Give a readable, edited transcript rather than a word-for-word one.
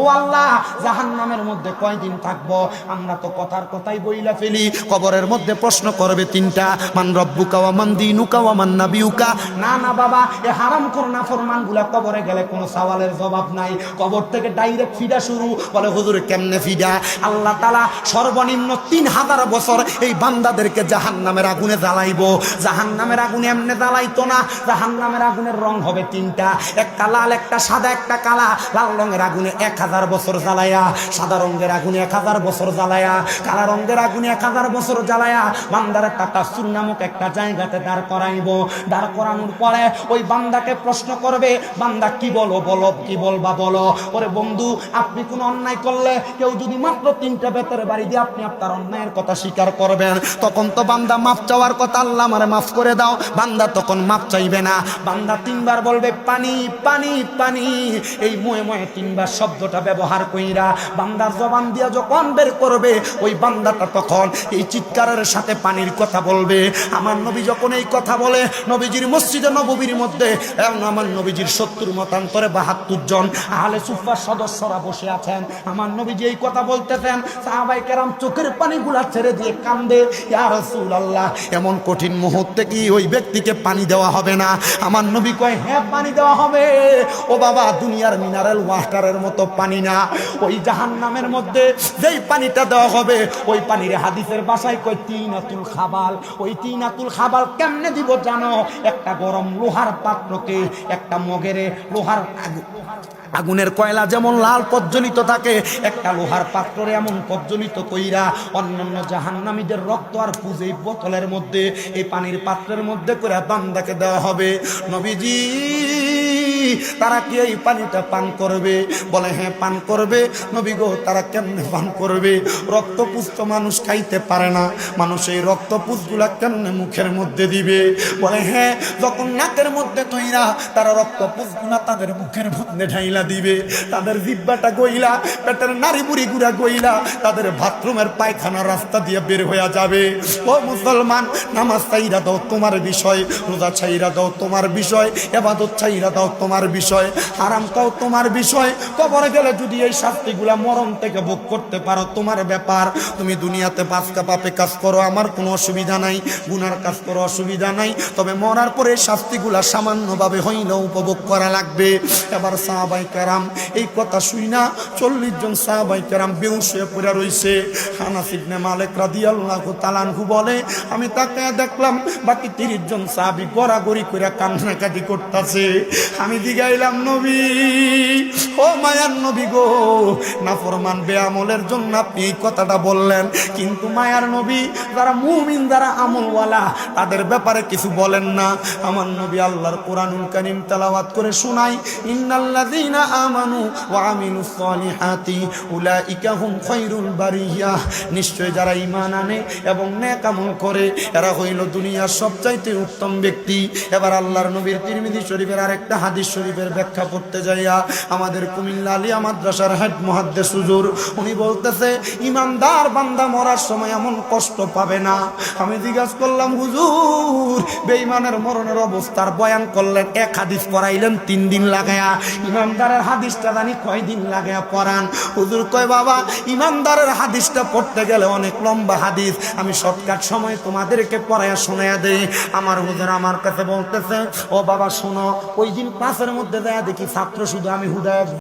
ও আল্লাহ জাহান্নামের মধ্যে কয়দিন থাকবো? আমরা তো কথার কথাই বইলা ফেলি, কবরের মধ্যে প্রশ্ন করবে তিনটা, মান রব্বুকা ওয়া মান দীনুকা ওয়া মান নাবিয়ুকা। না না বাবা, এ হারামখোর নাফরমানগুলা কবরে গেলে কোনো সওয়ালের জবাব নাই, কবর থেকে ডাইরেক্ট ফিডা শুরু। বলে হুজুর কেমনে ফিডা? আল্লাহ তাআলা সর্বনিম্ন 3000 বছর এই বান্দাদেরকে জাহান্নামের আগুনে জ্বালাইবো। জাহান্নামের আগুনে এমনি জ্বালাইতো না, জাহান্নামের আগুনের রং হবে তিনটা, একটা লাল, একটা সাদা, একটা কালা। লাল রঙের আগুনে 1000 বছর জ্বালায়া, সাদা রঙের আগুনে 1000 বছর জ্বালায়া, কালা রঙের আগুনে 1000 বছর জ্বালায়া বান্দার তাকাসুর নামক একটা জায়গাতে দাঁড় করাইব। দাঁড় করানোর পরে ওই বান্দাকে প্রশ্ন করবে, বান্দা কি বলো, বলো কি বলবা বলো। ওরে বন্ধু, আপনি কোন অন্যায় করলে কেউ যদি মাত্র 3টা বেতের বাড়ি দিয়ে আপনি আপনার অন্যায়ের কথা স্বীকার করবেন, তখন তো বান্দা মাফ চাওয়ার কথা, আল্লাহ আমারে মাফ করে দাও। বান্দা তখন মাফ চাইবে না, বান্দা 3বার বলবে পানি পানি পানি। এই ময়ে ময়ে 3বার শব্দটা ব্যবহার কইরা বান্দার জবান দিয়া যখন বের করবে, ওই বান্দাটা তখন এই চিৎকারের সাথে পানির কথা বলবে। আমার নবী যখন এই কথা বলে, নবীজির মসজিদে নববীর মধ্যে এবং আমার নবীজির 70 মতান্তরে 72 জন আহলে সুফফার সদস্যরা বসে আছেন। আমার নবীজি এই কথা বলতেছেন, সাহাবায়ে কেরাম চোখের পানিগুলা ছেড়ে দিয়ে কান্দে, ইয়া রাসূলুল্লাহ এমন কঠিন মুহূর্তে কি ওই ব্যক্তিকে পানি দেওয়া হবে না? আমার নবী কয়, হ্যাঁ পানি দেওয়া হবে। ও বাবা, দুনিয়ার মিনারেল ওয়াটারের মতো পানি না, ওই জাহান্নামের মধ্যে যেই পানিটা দেওয়া হবে, ওই পানির হাদিসের ভাষায় কয় তিনাতুল খাবাল। ওই তিনাতুল খাবাল কেমনে দিব জানো? একটা গরম লোহার পাত্রকে, একটা মগেরে লোহার আগুনের কয়লা যেমন লাল প্রজ্বলিত থাকে, একটা লোহার পাত্রে এমন প্রজ্বলিত কইরা অন্যান্য জাহান্নামীদের রক্ত আর পুজে বোতলের মধ্যে, এই পানির পাত্রের মধ্যে করে বান্দাকে দেওয়া হবে। নবীজি তারা কি এই পানিটা পান করবে? বলে হ্যাঁ পান করবে। নবী গো, তারা কেমনে পান করবে? রক্তপুষ তো মানুষ খাইতে পারে না, মানুষ এই রক্তপুষগুলা কেমনে মুখের মধ্যে দিবে? বলে হ্যাঁ, যখন নাকের মধ্যে তৈরা তারা রক্তপুষগুলা তাদের মুখের মধ্যে ঢাইলা দিবে, তাদের জিহ্বাটা গইলা, পেটের নাড়ি বুড়ি গুড়া গইলা তাদের বাথরুমের পায়খানা রাস্তা দিয়ে বের হয়ে যাবে। ও মুসলমান, নামাজ চাইরা দাও তোমার বিষয়, রোজা চাইরা দাও তোমার বিষয়, ইবাদত চাইরা দাও তোমার বিষয়, হারাম খাও তোমার বিষয়। কবরে গেলে যদি এই শাস্তিগুলা মরণ থেকে ভোগ করতে পারো তোমার ব্যাপার। তুমি দুনিয়াতে পাঁচটা পাপে কাজ করো, আমার কোনো অসুবিধা নাই, গুনার কাজ করো অসুবিধা নাই, তবে মরার পরে শাস্তিগুলা সামান্যভাবে হইলেও উপভোগ করা লাগবে। এবার সাহাবায়ে কেরাম এই কথা শুই না 40 জন সাহাবায়ে কেরাম বেহুশ হয়ে পড়ে রইছে। আনাস ইবনে মালিক রাদিয়াল্লাহু তাআলা আনহু বলে, আমি তাকে দেখলাম বাকি 30 জন সাহাবী গড়াগড়ি করে কান্নাকাটি করতেছে। আমি দিগাইলাম, নবী ও মায়ার নবী গো, নাফরমান বেআমলের জন্য আপনি এই কথাটা বললেন, কিন্তু মায়ার নবী যারা মুমিন, যারা আমলওয়ালা, তাদের ব্যাপারে কিছু বলেন না। আমার নবী আল্লাহর কোরআনুল কারীম তেলাওয়াত করে শোনাই, ইন্নাল্লাযীনা আমানু ওয়া আমিলুস সলিহাতি উলাইকা হুম খায়রুল বারিয়াহ। নিশ্চয় যারা ঈমান আনে এবং নেক আমল করে, এরা হইল দুনিয়ার সবচাইতে উত্তম ব্যক্তি। এবার আল্লাহর নবীর তিরমিজি শরীফের আরেকটা হাদিস শরীফের ব্যাখ্যা করতে যাইয়া আমাদের কুমিল্লা আলিয়া মাদ্রাসার হেড মুহাদ্দিস হুজুর উনি বলতেছে, ইমানদার বান্দা মরার সময় এমন কষ্ট পাবে না। আমি জিজ্ঞাসা করলাম, হুজুর বেঈমানের মরণের অবস্থার বয়ান করলেন, এক হাদিস পড়াইলেন 3 দিন লাগায়া, ইমানদারের হাদিসটা জানি কয়দিন লাগায়া পড়ান? হুজুর কয়, বাবা ইমানদারের হাদিসটা পড়তে গেলে অনেক লম্বা হাদিস, আমি শর্টকাট সময় তোমাদেরকে পড়ায়া শোনায়া দেই। আমার হুজুর আমার কাছে বলতেছে, ও বাবা শোনো, ওই দিন ক্লাসের মধ্যে যায় দেখি ছাত্র শুধু আমি হুদায়